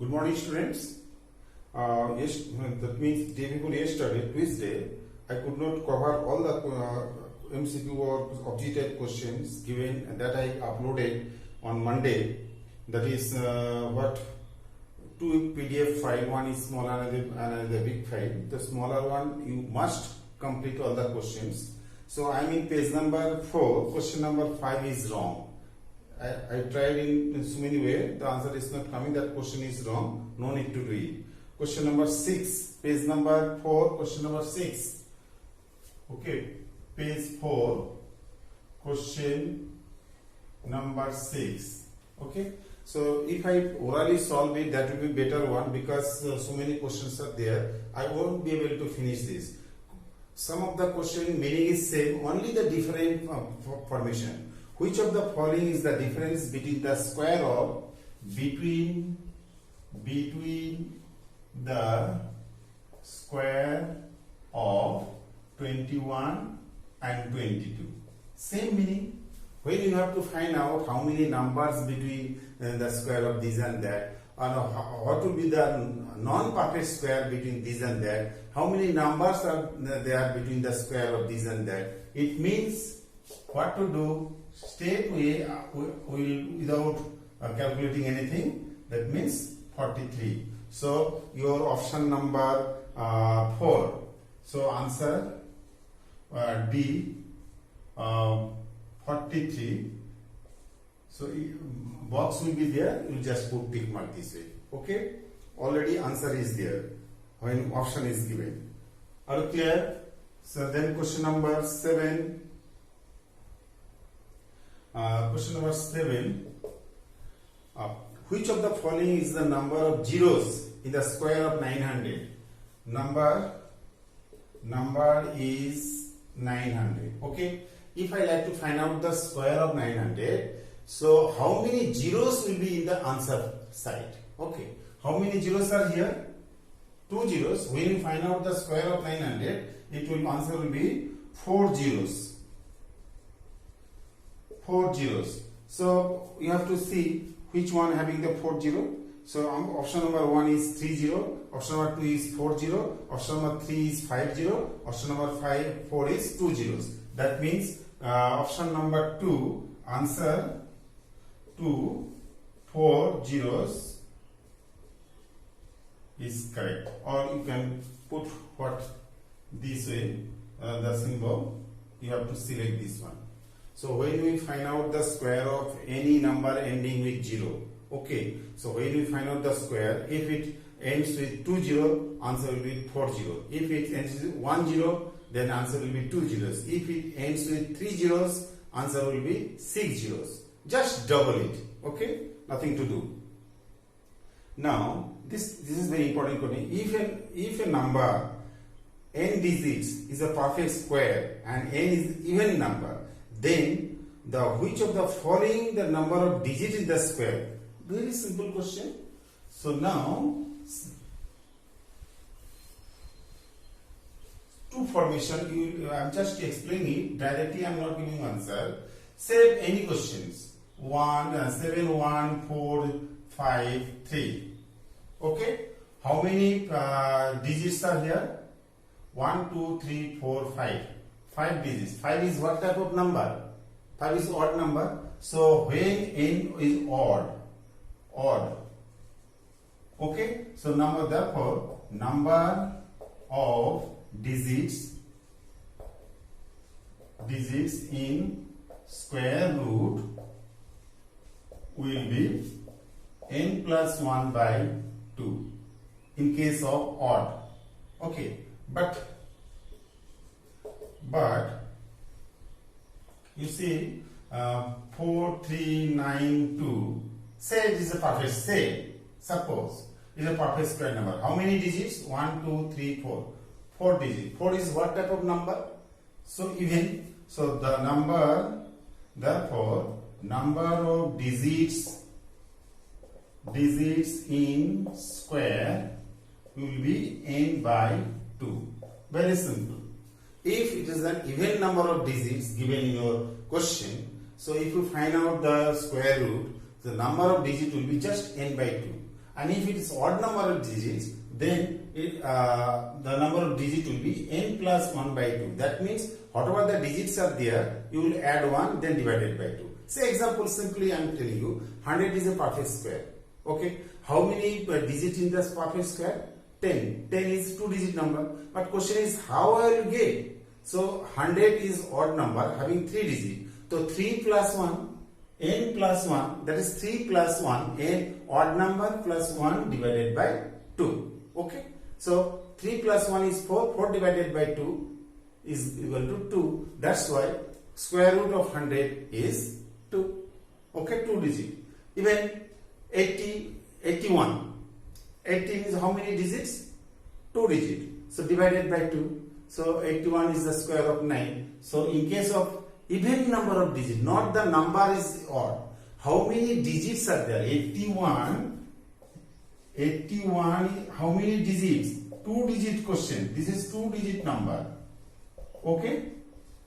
Good morning, students. Yes, that means day before yesterday, Tuesday, I could not cover all the MCQ or object questions given and that I uploaded on Monday. That is what two PDF file. One is small, another big file. The smaller one you must complete all the questions. So I am in page number 4. Question number 5 is wrong. I tried in so many ways. The answer is not coming. That question is wrong. No need to do it. Question number 6. Page number 4. Question number 6. Okay. Page 4. Question number 6. Okay. So if I orally solve it, that will be better one because so many questions are there. I won't be able to finish this. Some of the question meaning is same. Only the different formation. Which of the following is the difference between the square of between the square of 21 and 22? Same meaning. When you have to find out how many numbers between the square of this and that, or what will be the non-perfect square between this and that, how many numbers are there between the square of this and that, it means what to do. Step A will without calculating anything, that means 43. So your option number 4. So answer D 43. So box will be there, you just put tick mark this way. Okay, already answer is there when option is given. Are you clear? So then question number 7. Question number 7. Which of the following is the number of zeros in the square of 900? Number is 900. Okay. If I like to find out the square of 900, so how many zeros will be in the answer side? Okay. How many zeros are here? 2 zeros. When you find out the square of 900, answer will be 4 zeros. 4 zeros. So you have to see which one having the 4 zero. So option number 1 is 30, option number 2 is 40, option number 3 is 50, option number 4 is 2 zeros. That means option number 2, answer 2, 4 zeros is correct. Or you can put what this way, the symbol, you have to select this one. So when we find out the square of any number ending with 0, okay, so when we find out the square, if it ends with 2 0, answer will be 4 0. If it ends with 1 0, then answer will be 2 zeros. If it ends with 3 zeros, answer will be 6 zeros. Just double it, okay, nothing to do. Now this is very important question. If a number n digits is a perfect square and n is even number, then which of the following the number of digits in the square? Very simple question. So now two formation, I am just explaining directly. I am not giving answer. Say any questions. 7 1 4 5 3. Okay. How many digits are here? 1 2 3 4 5. 5 digits. 5 is what type of number? 5 is odd number. So when n is odd. Okay. So therefore number of digits in square root will be n plus 1 by 2 in case of odd. Okay. But you see 4 3 9 2, say it is a perfect, suppose it is a perfect square number. How many digits? 1 2 3 4. 4 digits. 4 is what type of number? So even, so the number, therefore number of digits in square will be n by 2. Very simple. If it is an even number of digits given in your question, so if you find out the square root, the number of digits will be just n by 2. and if it is odd number of digits, then the number of digits will be n plus 1 by 2. That means whatever the digits are there, you will add 1 then divided by 2. Say example, simply I am telling you 100 is a perfect square. Okay, how many digits in this perfect square? 10. 10 is 2 digit number, but question is how I will get. So 100 is odd number having 3 digits. So 3 plus 1, n plus 1, that is 3 plus 1, n odd number plus 1 divided by 2. Okay, so 3 plus 1 is 4, 4 divided by 2 is equal to 2. That's why square root of 100 is 2. Okay, 2 digit. Even 80, 81. 18 is how many digits? 2 digits. So divided by 2. So 81 is the square of 9. So in case of even number of digits, not the number is odd. How many digits are there? 81. 81, how many digits? 2 digit question. This is 2 digit number. Okay.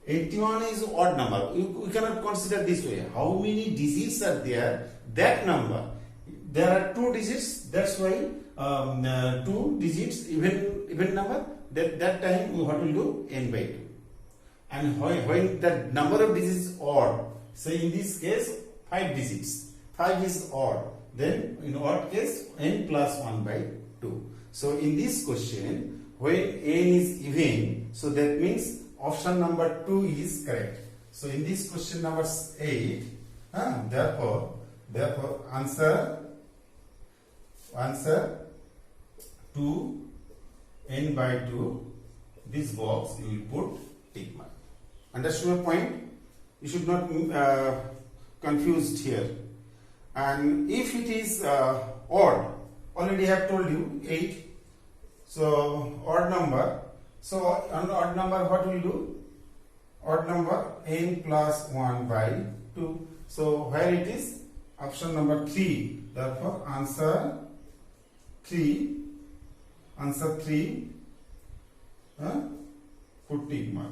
81 is odd number. We cannot consider this way. How many digits are there? That number. There are 2 digits. That's why 2 digits even number. That time what will do? N by 2. And when the number of digits is odd, say in this case 5 digits. 5 is odd. Then in odd case n plus 1 by 2. So in this question, when n is even, so that means option number 2 is correct. So in this question number 8, therefore answer 2 n by 2, this box you will put tick mark. Understand my point? You should not confused here. And if it is odd, already I have told you 8. So odd number. So on odd number what will do? Odd number n plus 1 by 2. So where it is? Option number 3. Therefore answer 3. Answer 3. Put tick mark.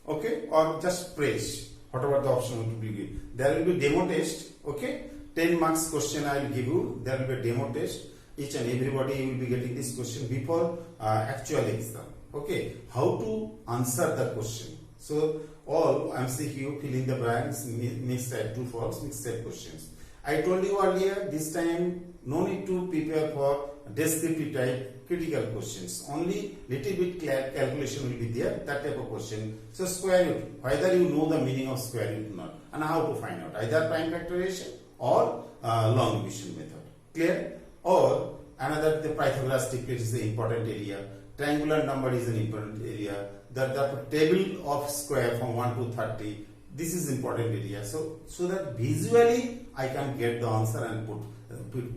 Okay, or just press whatever the option will be given. There will be demo test. Okay, 10 marks question I will give you. There will be a demo test. Each and everybody will be getting this question before actual exam. Okay, how to answer the question. So all MCQ, fill in the blanks, mixed type true false, mixed type questions. I told you earlier, this time no need to prepare for descriptive type critical questions. Only little bit calculation will be there, that type of question. So square root, whether you know the meaning of square root or not, and how to find out, either prime factorization or long division method. Clear? Or another, the Pythagoras triplet is the important area. Triangular number is an important area. The table of square from 1 to 30, this is important area. So that visually I can get the answer and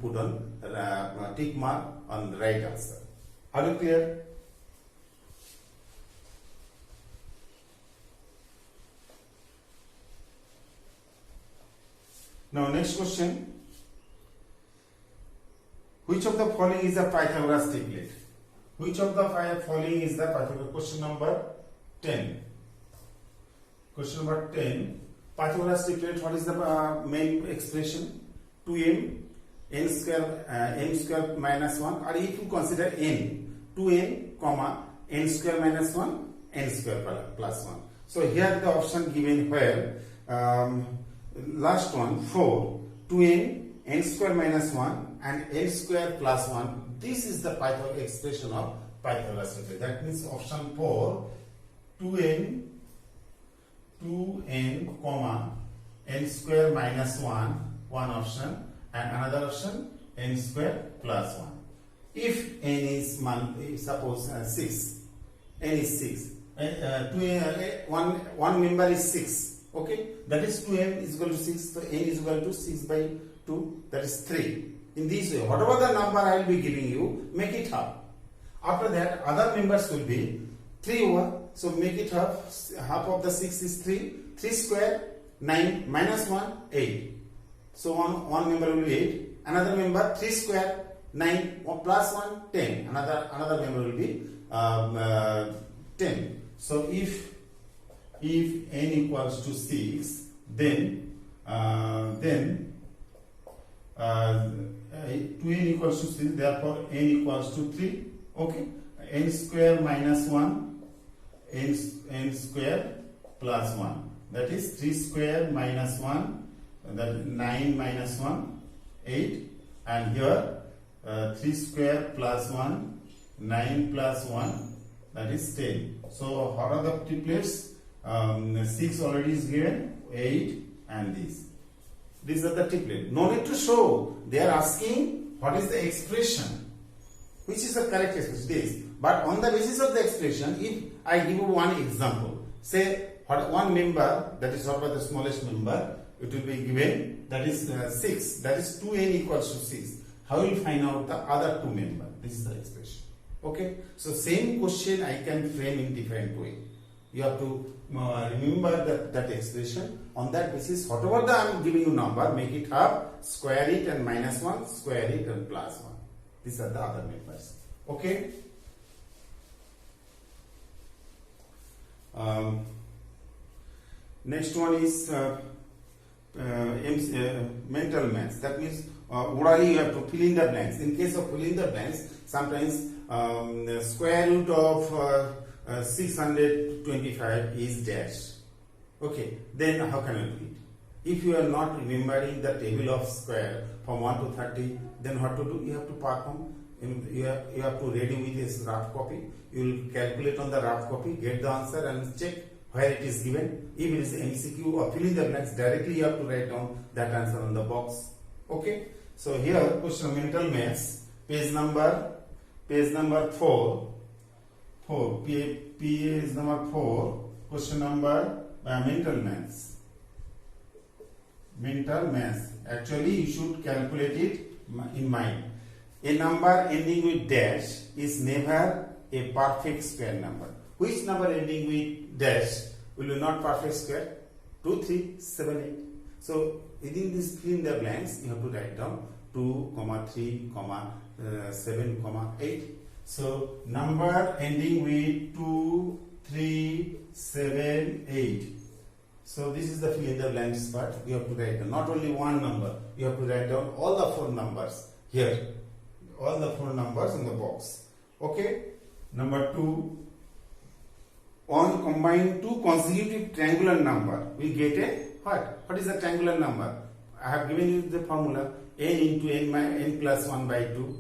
put on tick mark on the right answer. Are you clear? Now next question. Which of the following is the Pythagoras triplet? Which of the following is the Pythagoras? Question number 10. Question number 10. Pythagoras triplet, what is the main expression? 2m n square minus 1, or if you consider n, 2n comma n square minus 1, n square plus 1. So here the option given where last one 4, 2n n square minus 1 and n square plus 1. This is the Pythagoras expression of Pythagoras triplet. That means option 4, 2n comma n square minus 1, one option, and another option n square plus 1. If n is suppose 6, n is 6, one member is 6. Okay, that is 2n is equal to 6. So n is equal to 6 by 2. That is 3. In this way, whatever the number I will be giving you, make it half. After that, other members will be 3 over. So make it half. Half of the 6 is 3. 3 square 9 minus 1 8. So one member will be 8. Another member 3 square 9 plus 1 10. Another member will be 10. So if n equals to 6, then 2n equals to 6, therefore n equals to 3. Okay, n square minus 1, n square plus 1, that is 3 square minus 1, that is 9 minus 1, 8, and here 3 square plus 1, 9 plus 1, that is 10. So what are the triplets? 6 already is given, 8 and this. These are the triplet. No need to show. They are asking what is the expression, which is the correct expression. This. But on the basis of the expression, if I give you one example, say what one member, that is what the smallest member, it will be given, that is 6. That is 2n equals to 6. How will you find out the other two members? This is the expression. Okay. So same question I can frame in different way. You have to remember that expression. On that basis, whatever I am giving you number, make it half, square it and minus 1, square it and plus 1. These are the other members. Okay. Next one is mental maths. That means orally you have to fill in the blanks. In case of filling the blanks, sometimes the square root of 625 is dash. Okay, then how can I do it? If you are not remembering the table of square from 1 to 30, then what to do? You have to perform. You have to ready with this rough copy. You will calculate on the rough copy, get the answer and check where it is given. If it is MCQ or fill in the blanks, directly you have to write down that answer on the box. Okay. So here question mental maths, page number 4. Page number 4. Question number mental maths. Mental maths. Actually, you should calculate it in mind. A number ending with dash is never a perfect square number. Which number ending with dash will be not perfect square? 2, 3, 7, 8. So within this fill in the blanks, you have to write down 2, 3, 7, 8. So number ending with 2, 3, 7, 8. So this is the fill in the blanks part. You have to write down not only one number, you have to write down all the 4 numbers here. All the 4 numbers in the box. Okay. Number 2. On combine two consecutive triangular number, we get a what? What is the triangular number? I have given you the formula n into n plus 1 by 2.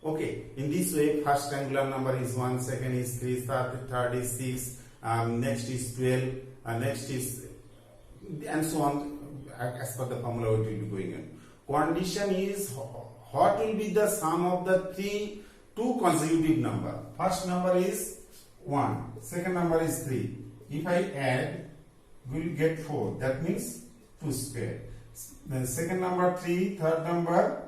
Okay. In this way, first triangular number is 1, second is 3, third is 6, next is 12, next is, and so on. As per the formula, it will be going on. Condition is what will be the sum of the two consecutive number. First number is 1, second number is 3. If I add, we will get 4. That means 2 square. Then second number 3, third number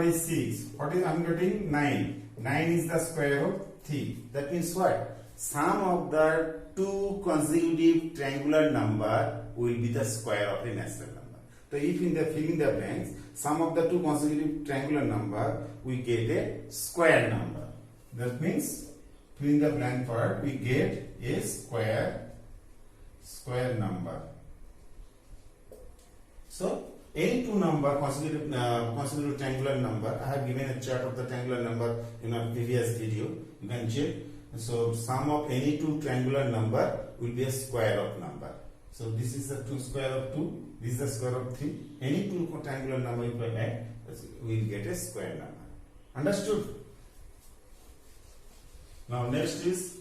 is 6. What is I am getting? 9. 9 is the square of 3. That means what? Sum of the two consecutive triangular number will be the square of a natural number. So if in the fill in the blanks, sum of the two consecutive triangular number, we get a square number. That means fill in the blank part, we get a square number. So any two number consecutive triangular number, I have given a chart of the triangular number in a previous video. You can check. So sum of any two triangular number will be a square of number. So this is the 2 square of 2. This is the square of 3. Any two triangular number if I add, we will get a square number. Understood? Now next is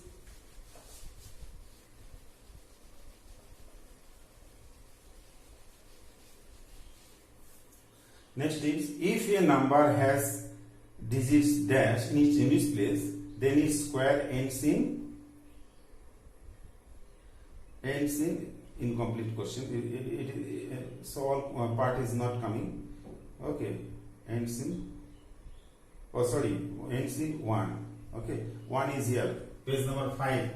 if a number has digits dash in its place, then its square ends in incomplete question. So all part is not coming. Okay, ends in ends in 1. Okay, 1 is here. Page number 5,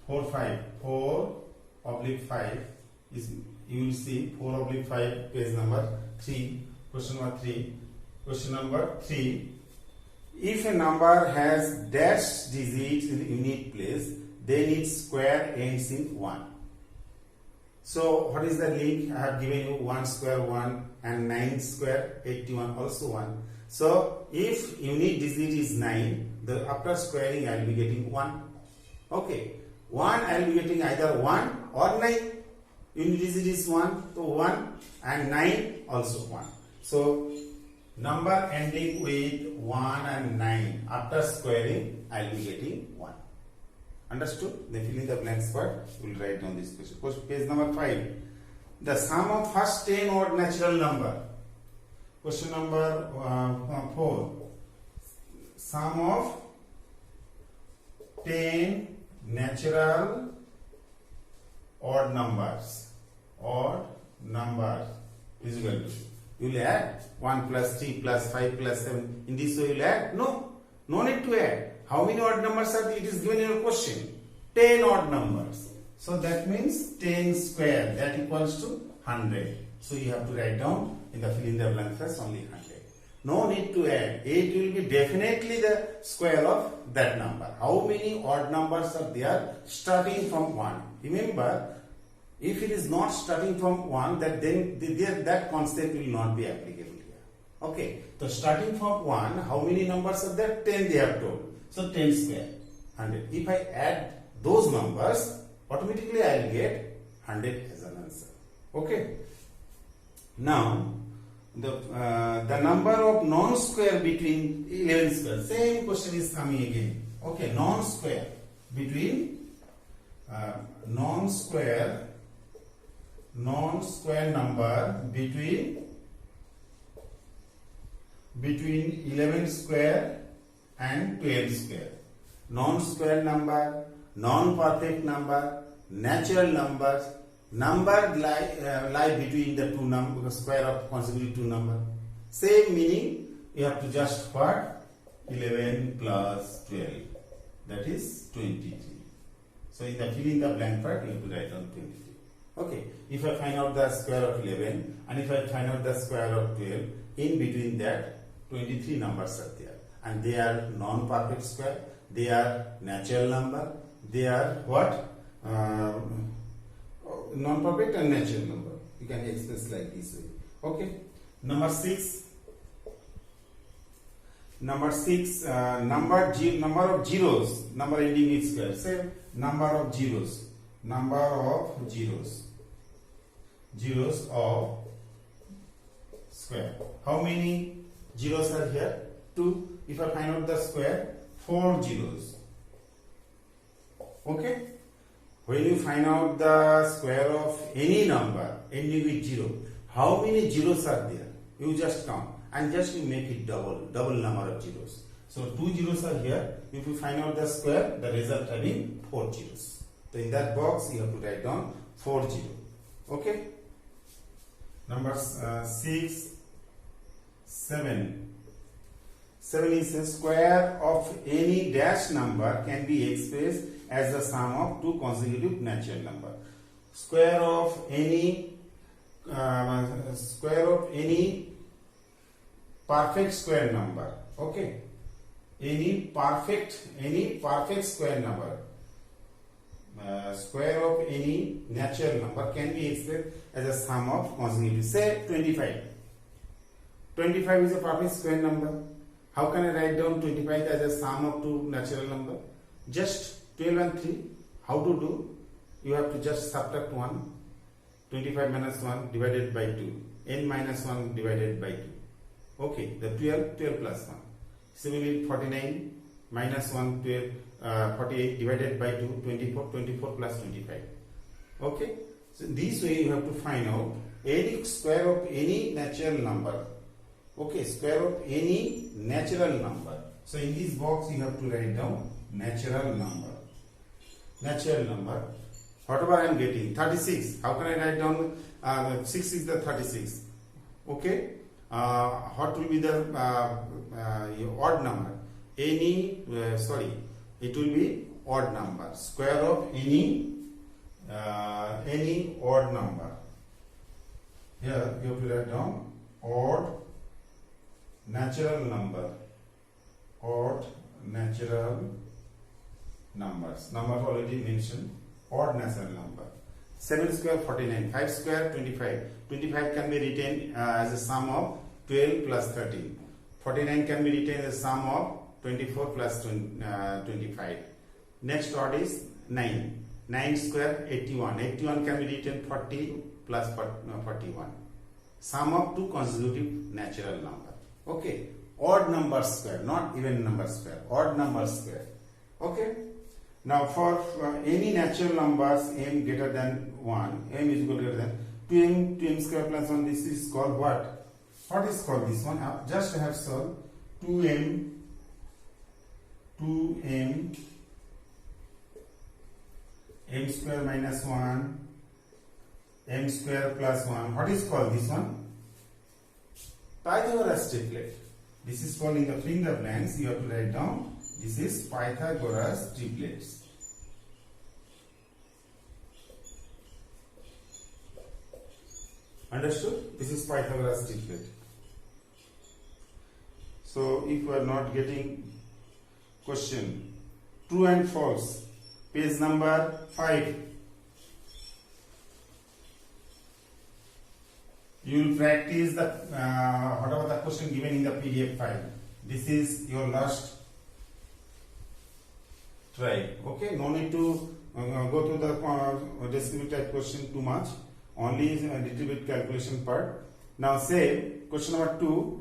4/5 is, you will see 4/5, page number 3. Question number 3. Question number 3. If a number has dash digits in the unit place, then its square ends in 1. So what is the link? I have given you 1 square 1 and 9 square 81 also 1. So if unit digit is 9, the after squaring I will be getting 1. Okay, 1 I will be getting either 1 or 9. Unit digit is 1, so 1 and 9 also 1. So number ending with 1 and 9 after squaring I will be getting 1. Understood? Then fill in the blanks part. We will write down this question. Page number 5. The sum of first 10 odd natural number. Question number 4. Sum of 10 natural odd numbers. Odd numbers is equal to. You will add 1 plus 3 plus 5 plus 7. In this way you will add? No. No need to add. How many odd numbers are there? It is given in your question. 10 odd numbers. So that means 10 square. That equals to 100. So you have to write down in the fill in the blank first only 100. No need to add. It will be definitely the square of that number. How many odd numbers are there starting from 1? Remember, if it is not starting from 1, then that concept will not be applicable here. Okay. So starting from 1, how many numbers are there? 10 they have told. So 10 square 100. If I add those numbers, automatically I will get 100 as an answer. Okay. Now the number of non-square between 11 square. Same question is coming again. Okay, non-square between non-square number between 11 square and 12 square. Non-square number, non-perfect number, natural numbers, number lie between the two numbers, square of consecutive two number. Same meaning, you have to just what? 11 plus 12. That is 23. So in the fill in the blank part, you have to write down 23. Okay. If I find out the square of 11 and if I find out the square of 12, in between that 23 numbers are there. And they are non-perfect square, they are natural number, they are what? Non-perfect and natural number. You can express like this way. Okay. Number 6. Number of zeros. Number ending with square. Say number of zeros. Number of zeros. Zeros of square. How many zeros are here? 2. If I find out the square, 4 zeros. Okay. When you find out the square of any number ending with 0, how many zeros are there? You just count and just you make it double number of zeros. So 2 zeros are here. If you find out the square, the result having 4 zeros. So in that box you have to write down 4 0. Okay. Number 6, 7. 7 is the square of any dash number can be expressed as the sum of two consecutive natural number. Square of any perfect square number. Okay. Any perfect square number. Square of any natural number can be expressed as a sum of consecutive. Say 25. 25 is a perfect square number. How can I write down 25 as a sum of two natural number? Just 12 and 3. How to do? You have to just subtract 1. 25 minus 1 divided by 2. N minus 1 divided by 2. Okay, the 12 plus 1. Similarly, 49 minus 1, 48 divided by 2, 24 plus 25. Okay, so this way you have to find out any square of any natural number. Okay, square of any natural number. So in this box you have to write down natural number. Natural number. Whatever I am getting, 36. How can I write down 6 is the 36? Okay. What will be the odd number? It will be odd number. Square of any odd number. Here you have to write down odd natural number. Odd natural numbers. Number already mentioned. Odd natural number. 7 square 49, 5 square 25. 25 can be written as a sum of 12 plus 13. 49 can be written as a sum of 24 plus 25. Next odd is 9. 9 square 81. 81 can be written 40 plus 41. Sum of two consecutive natural number. Okay. Odd number square, not even number square. Odd number square. Okay. Now for any natural numbers m greater than 1, m is equal to greater than 2m, 2m square plus 1, this is called what? What is called this one? Just have solved 2m, m square minus 1, m square plus 1. What is called this one? Pythagoras triplet. This is called in the finger blanks. You have to write down. This is Pythagoras triplets. Understood? This is Pythagoras triplet. So if you are not getting question, true and false, page number 5. You will practice the whatever the question given in the PDF file. This is your last try. Okay, no need to go to the descriptive type question too much. Only a little bit calculation part. Now say question number 2.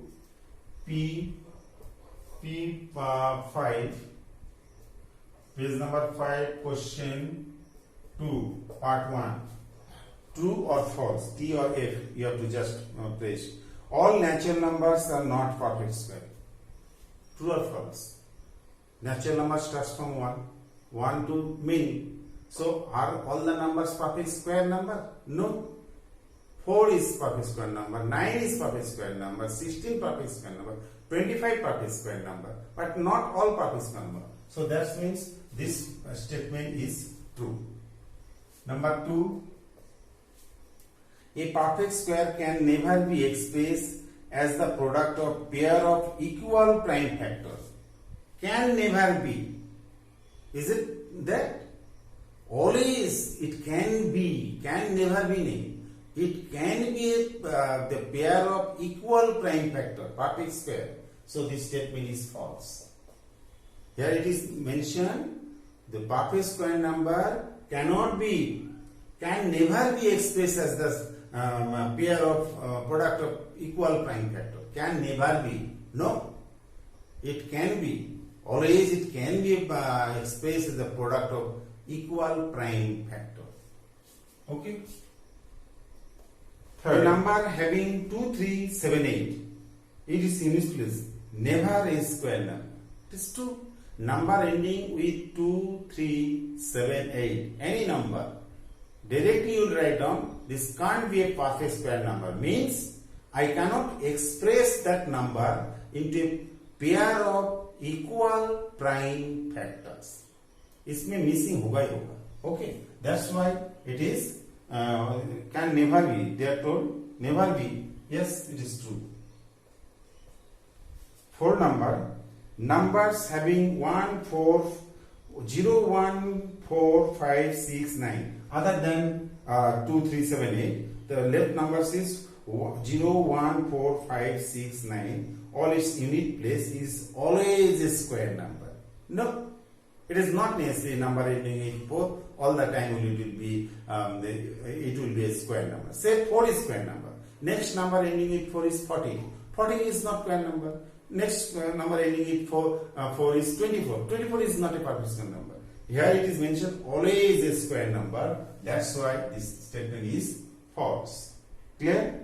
P5, page number 5, question 2, part 1. True or false, T or F, you have to just place. All natural numbers are not perfect square. True or false? Natural number starts from 1, 1 to many. So are all the numbers perfect square number? No. 4 is perfect square number, 9 is perfect square number, 16 perfect square number, 25 perfect square number, but not all perfect square number. So that means this statement is true. Number 2, a perfect square can never be expressed as the product of pair of equal prime factors. Can never be. Is it that? Always it can be, can never be named. It can be the pair of equal prime factor, perfect square. So this statement is false. Here it is mentioned the perfect square number can never be expressed as the pair of product of equal prime factor. Can never be. No. It can be. Always it can be expressed as the product of equal prime factor. Okay. Third, a number having 2, 3, 7, 8. It is in place. Never a square number. It is true. Number ending with 2, 3, 7, 8. Any number. Directly you will write down this can't be a perfect square number. Means I cannot express that number into a pair of equal prime factors. इसमें missing होगा ही होगा. Okay. That's why it is can never be. They are told never be. Yes, it is true. 4 numbers having 1, 4, 0, 1, 4, 5, 6, 9 other than 2, 3, 7, 8. The left numbers is 0, 1, 4, 5, 6, 9. All its unit place is always a square number. No. It is not necessarily number ending in 4. All the time it will be a square number. Say 4 is square number. Next number ending with 4 is 40. 40 is not square number. Next number ending with 4 is 24. 24 is not a perfect square number. Here it is mentioned always a square number. That's why this statement is false. Clear?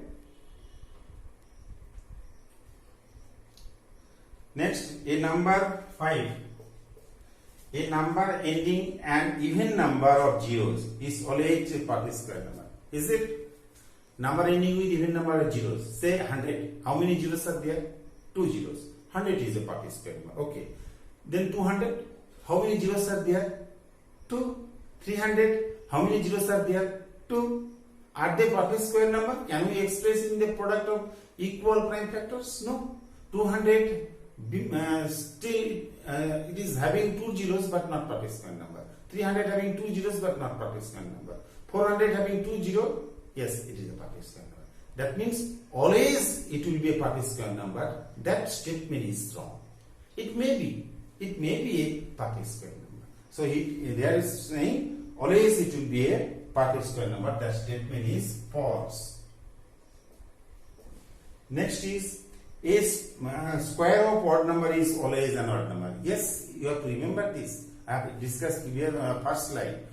Next, a number 5. A number ending an even number of zeros is always a perfect square number. Is it? Number ending with even number of zeros. Say 100. How many zeros are there? 2 zeros. 100 is a perfect square number. Okay. Then 200. How many zeros are there? 2. 300. How many zeros are there? 2. Are they perfect square number? Can we express in the product of equal prime factors? No. 200 still it is having 2 zeros but not perfect square number. 300 having 2 zeros but not perfect square number. 400 having 2 0, yes, it is a perfect square number. That means always it will be a perfect square number. That statement is wrong. It may be a perfect square number. So there is saying always it will be a perfect square number. That statement is false. Next is square of odd number is always an odd number. Yes, you have to remember this. I have discussed here first slide,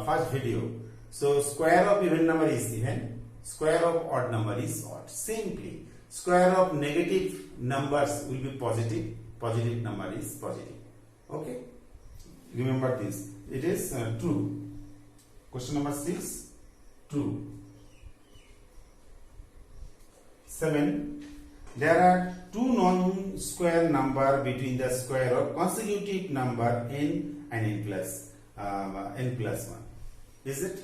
first video. So square of even number is even, square of odd number is odd. Simply, square of negative numbers will be positive, positive number is positive. Okay, remember this. It is true. Question number 6, true. 7. There are two non-square number between the square of consecutive number n and n plus 1. Is it?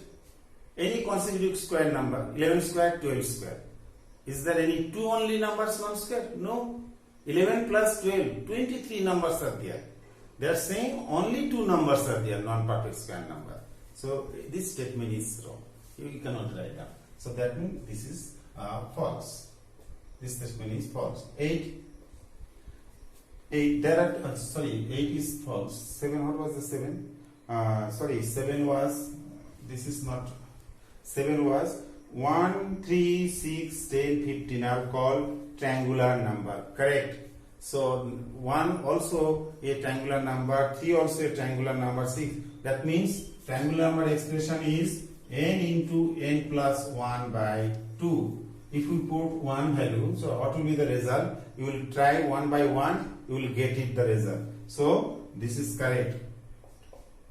Any consecutive square number, 11 square, 12 square. Is there any two only numbers non-square? No. 11 plus 12, 23 numbers are there. They are saying only two numbers are there, non-perfect square number. So this statement is wrong. You cannot write down. So that means this is false. This statement is false. 8. There are 8 is false. 7, what was the 7? 7 was, this is not, 7 was 1, 3, 6, 10, 15 are called triangular number. Correct. So 1 also a triangular number, 3 also a triangular number, 6. That means triangular number expression is n into n plus 1 by 2. If you put 1 value, so what will be the result? You will try 1 by 1, you will get it the result. So this is correct.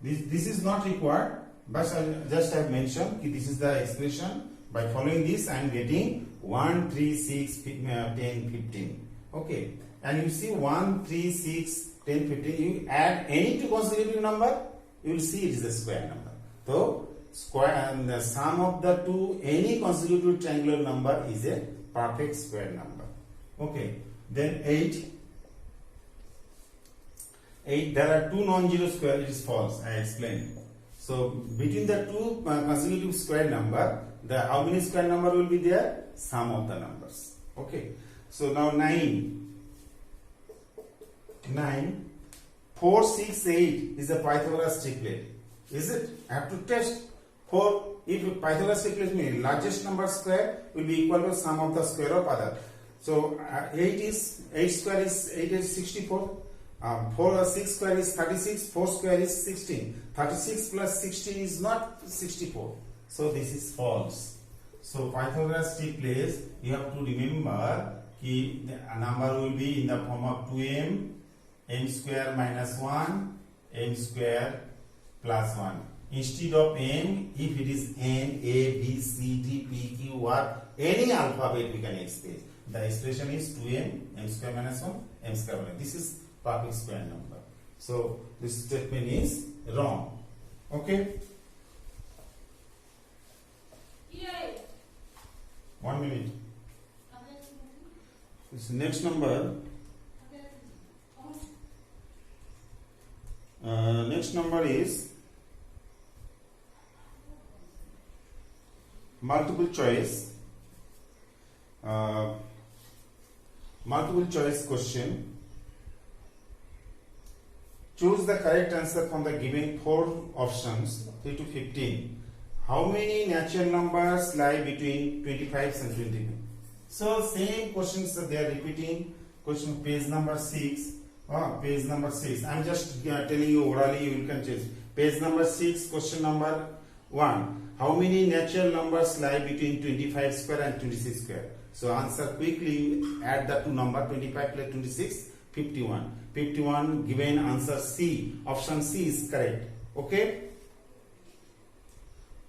This is not required, but I just have mentioned this is the expression. By following this, I am getting 1, 3, 6, 10, 15. Okay, and you see 1, 3, 6, 10, 15. You add any two consecutive number, you will see it is a square number. So square and the sum of the two any consecutive triangular number is a perfect square number. Okay, then 8. There are two non-zero square, it is false. I explained. So between the two consecutive square number, the how many square number will be there? Sum of the numbers. Okay. So now 9. 4, 6, 8 is a Pythagoras triplet. Is it? I have to test. 4, if Pythagoras triplet means largest number square will be equal to sum of the square of other. So 8 square is 64. 6 square is 36. 4 square is 16. 36 plus 16 is not 64. So this is false. So Pythagoras triplet, you have to remember the number will be in the form of 2m, m square minus 1, m square plus 1. Instead of m, if it is n, a, b, c, d, p, q, r, any alphabet we can express. The expression is 2m, m square minus 1, m square minus 1. This is perfect square number. So this statement is wrong. Okay? Yay. 1 minute. This next number. Next number is multiple choice. Multiple choice question. Choose the correct answer from the given 4 options 3 to 15. How many natural numbers lie between 25 and 25? So same questions they are repeating. Question page number 6. Page number 6. I am just telling you orally, you can change. Page number 6, question number 1. How many natural numbers lie between 25 square and 26 square? So answer quickly, add the two number 25 plus 26, 51. 51 given answer C. Option C is correct. Okay.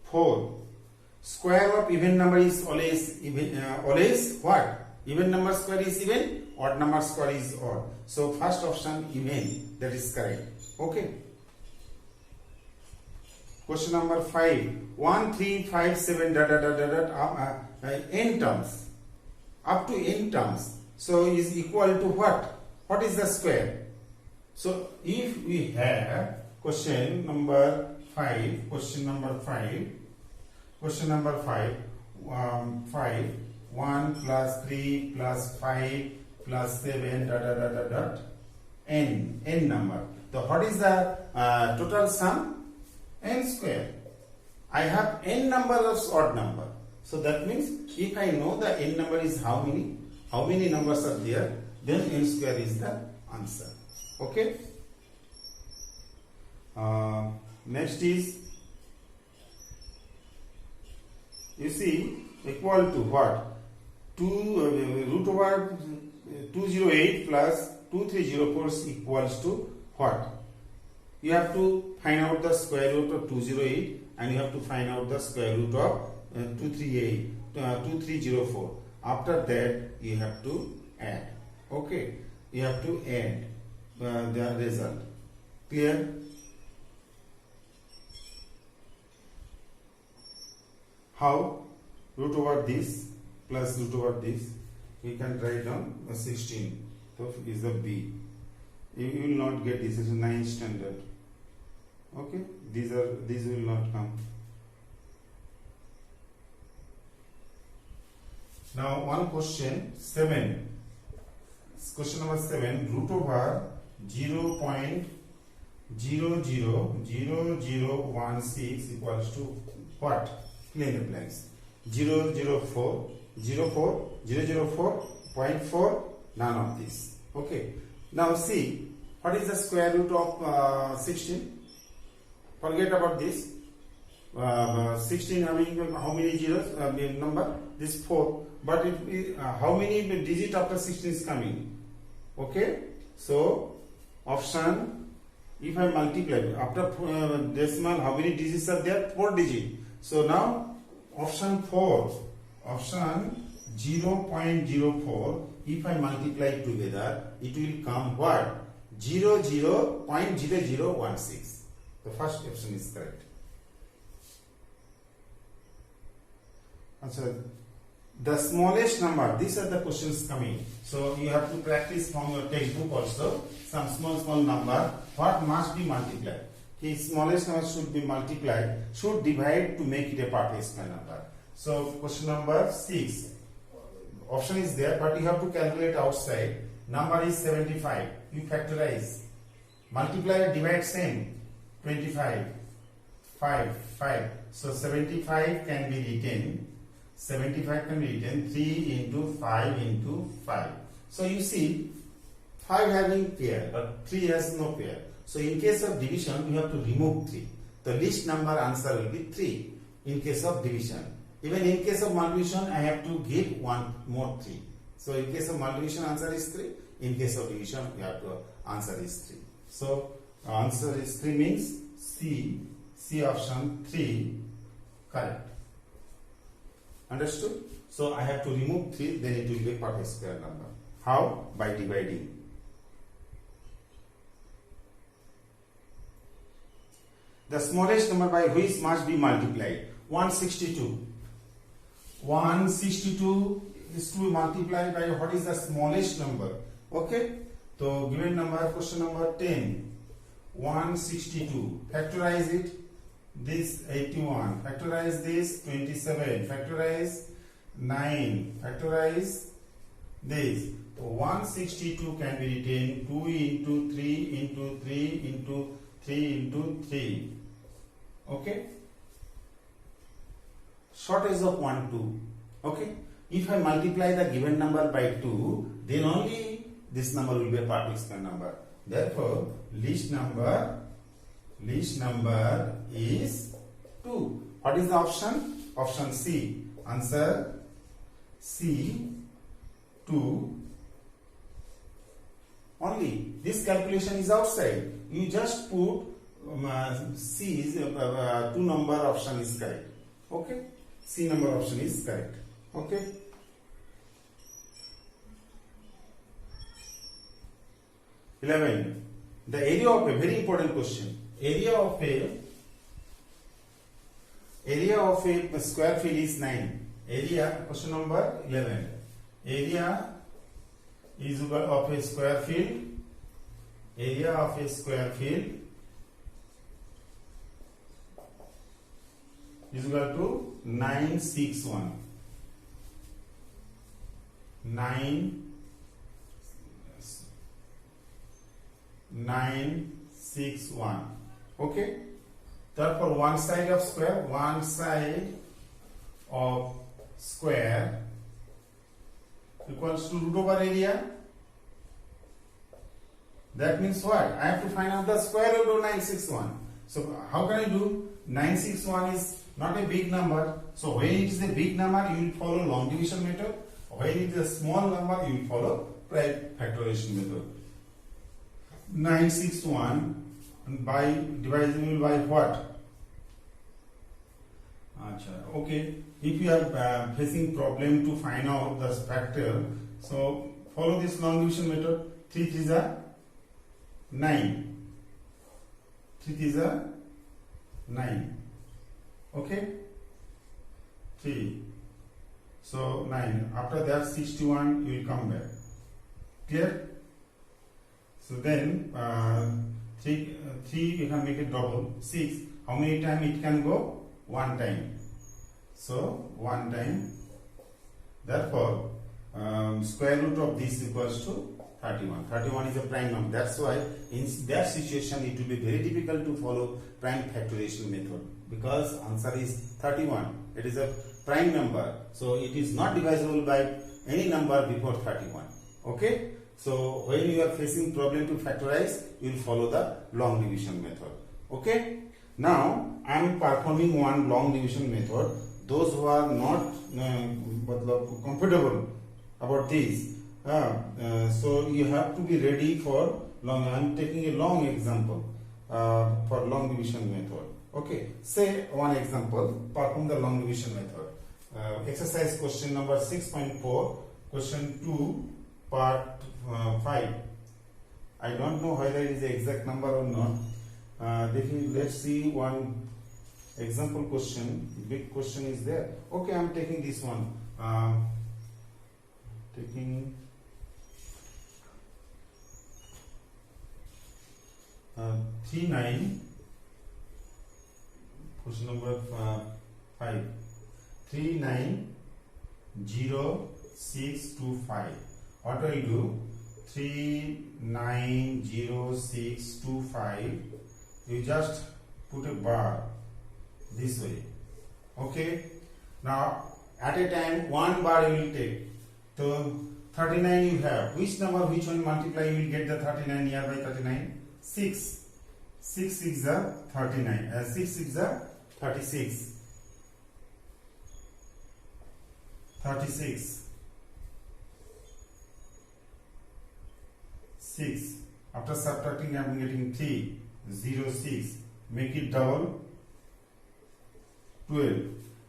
4. Square of even number is always always what? Even number square is even, odd number square is odd. So first option even, that is correct. Okay. Question number 5. 1, 3, 5, 7 n terms. Up to n terms. So is equal to what? What is the square? So if we have question number 5, Question number 5. 5. 1 plus 3 plus 5 plus 7 dot dot dot dot dot n number. So what is the total sum? N square. I have n number of odd number. So that means if I know the n number is how many numbers are there, then n square is the answer. Okay. Next is, you see, equal to what? Root over 208 plus 2304 is equals to what? You have to find out the square root of 208 and you have to find out the square root of 2304. After that you have to add. Okay, you have to add the result. Clear? How? Root over this plus root over this, we can write down 16. So is the B. You will not get this. Is 9th standard. Okay, these will not come. Now one question 7. Question number 7. Root over 0.000016 equals to what? Fill in the blanks. 004, 0.4, none of this. Okay. Now see, what is the square root of 16? Forget about this. 16 having how many zeros? Number? This 4. But how many digit after 16 is coming? Okay. So option, if I multiply after decimal, how many digits are there? 4 digit. So now option 4, option 0.04, if I multiply together, it will come what? 00.0016. The first option is correct. So the smallest number, these are the questions coming. So you have to practice from your textbook also. Some small number, what must be multiplied? The smallest number should be multiplied, should divide to make it a partial square number. So question number 6. Option is there, but you have to calculate outside. Number is 75. You factorize. Multiply, divide same. 25. 5. So 75 can be written. 75 can be written 3 into 5 into 5. So you see, 5 having pair, but 3 has no pair. So in case of division, you have to remove 3. The least number answer will be 3 in case of division. Even in case of multiplication, I have to give one more 3. So in case of multiplication, answer is 3. In case of division, we have to answer is 3. So answer is 3 means C option 3 correct. Understood? So I have to remove 3, then it will be a partial square number. How? By dividing. The smallest number by which must be multiplied? 162. 162 is to be multiplied by what is the smallest number? Okay. So given number, question number 10. 162. Factorize it. This 81. Factorize this 27. Factorize 9. Factorize this. So 162 can be written 2 into 3 into 3 into 3 into 3. Okay. Shortage of 1, 2. Okay. If I multiply the given number by 2, then only this number will be a partial square number. Therefore, least number is 2. What is the option? Option C. Answer C, 2. Only this calculation is outside. You just put C is 2 number option is correct. Okay. C number option is correct. Okay. The area of a very important question. Area of a square field is 9. Area, question number 11. Area is of a square field. Area of a square field is equal to 961. 961. Okay. Therefore, one side of square equals to root over area. That means what? I have to find out the square root of 961. So how can I do? 961 is not a big number. So when it is a big number, you will follow long division method. When it is a small number, you will follow prime factorization method. 961 by divisible by what? Okay. If you are facing problem to find out the factor, so follow this long division method. 3 3s are 9. 3 3s are 9. Okay. 3. So 9. After that 61 you will come back. Clear? So then 3 you can make it double. 6. How many times it can go? One time. So one time. Therefore square root of this equals to 31. 31 is a prime number. That's why in that situation it will be very difficult to follow prime factorization method, because answer is 31. It is a prime number, so it is not divisible by any number before 31. Okay. So when you are facing problem to factorize, you will follow the long division method. Okay. Now I am performing one long division method. Those who are not comfortable about this, so you have to be ready for long. I am taking a long example for long division method. Okay. Say one example. Perform the long division method. Exercise question number 6.4, question 2, part 5. I don't know whether it is the exact number or not. Let's see one example question. Big question is there. Okay, I am taking this one. Taking 39. Question number 5. 390625. What will you do? 390625. You just put a bar this way. Okay. Now at a time one bar you will take. So 39 you have. Which number, which one multiply you will get the 39 nearby 39? 6. 6 6 are 39. 6 6 are 36. 36. 6. After subtracting, I am getting 3. 0 6. Make it double. 12.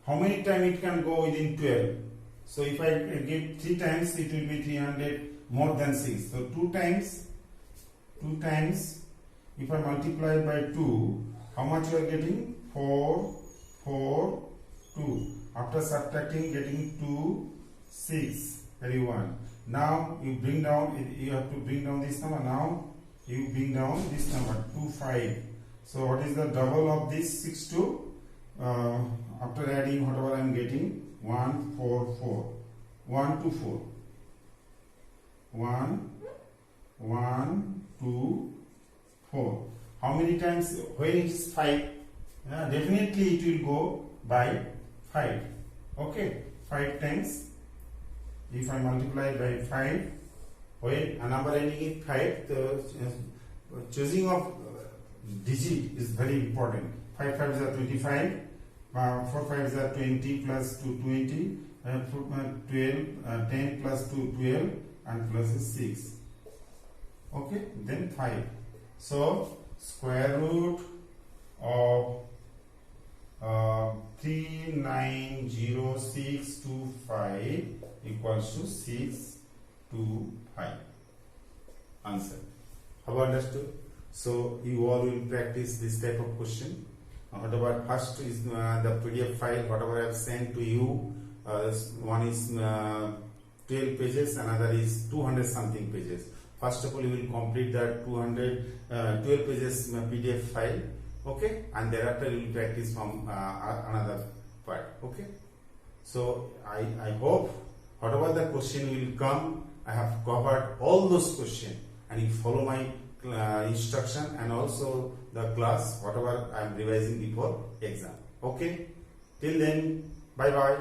How many times it can go within 12? So if I give 3 times, it will be 300 more than 6. So 2 times. If I multiply by 2, how much you are getting? 4 4 2. After subtracting, getting 2 6 31. Now you bring down, you have to bring down this number. Now you bring down this number 2 5. So what is the double of this 6 2? After adding whatever I am getting, 1 4 4. 1 2 4. 1 1 2 4. How many times? When it is 5, definitely it will go by 5. Okay, 5 times. If I multiply by 5, when a number ending in 5, the choosing of digit is very important. 5 5s are 25, 4 5s are 20 plus 2 20, 12, 10 plus 2 12, and plus is 6. Okay, then 5. So square root of 390625 equals to 625. Answer. Have you understood? So you all will practice this type of question. Whatever first is the PDF file, whatever I have sent to you, one is 12 pages, another is 200 something pages. First of all, you will complete that 12 pages PDF file. Okay, and thereafter you will practice from another part. Okay, so I hope whatever the question will come, I have covered all those questions, and you follow my instruction and also the class whatever I am revising before exam. Okay, till then, bye bye.